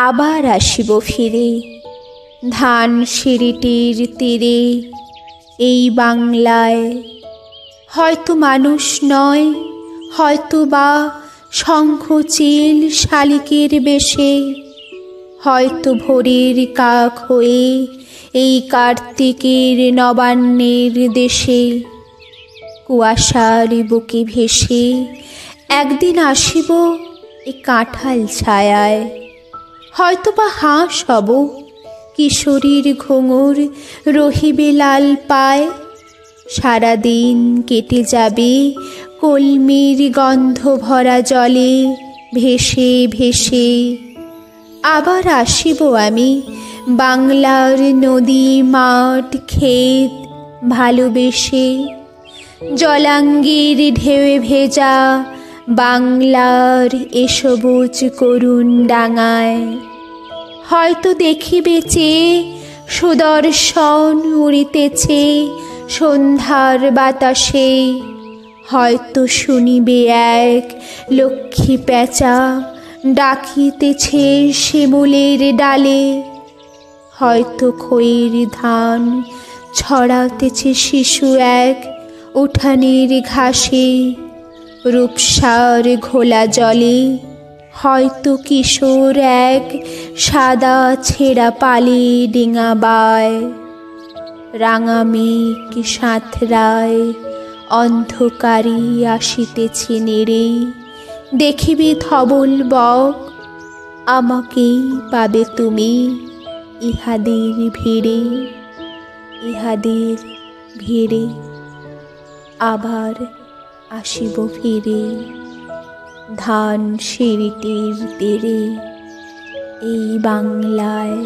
আবার আসিব ফিরে ধান সিঁড়িটির তীরে এই বাংলায়। হয়তো মানুষ নয়, হয়তো বা শঙ্খচিল শালিকের বেশে, হয়তো ভোরের কাক হয়ে এই কার্তিকের নবান্নের দেশে। কুয়াশার বুকে ভেসে একদিন আসিব এ কাঁঠাল ছায়ায়। হয়তো বা হাঁস হব, কিশোরীর ঘুঙুর রহিবে লাল পায়। সারাদিন কেটে যাবে কলমির গন্ধ ভরা জলে ভেসে ভেসে। আবার আসিব আমি বাংলার নদী মাঠ ক্ষেত ভালোবেসে। জলাঙ্গির ঢেউয়ে ভেজা বাংলার এ সবুজ করুণ ডাঙায়। হয়তো দেখিবে চেয়ে সুদর্শন উড়িতেছে সন্ধ্যার বাতাসে। হয়তো শুনিবে এক লক্ষ্মী পেঁচা ডাকিতেছে শিমুলের ডালে। হয়তো খইয়ের ধান ছড়াতেছে শিশু এক উঠানের ঘাসে রূপসার ঘোলা জলে। হয়তো কিশোর এক সাদা ছেঁড়া পালে ডিঙাবায়। রাঙা মেঘ সাঁতরায় অন্ধকারে আসিতেছে নেড়ে। দেখিবে ধবল বক, আমাকেই পাবে তুমি ইহাদের ভিড়ে ইহাদের ভিড়ে। আবার আসিব ফিরে ধান সিঁড়িটির তীরে এই বাংলায়।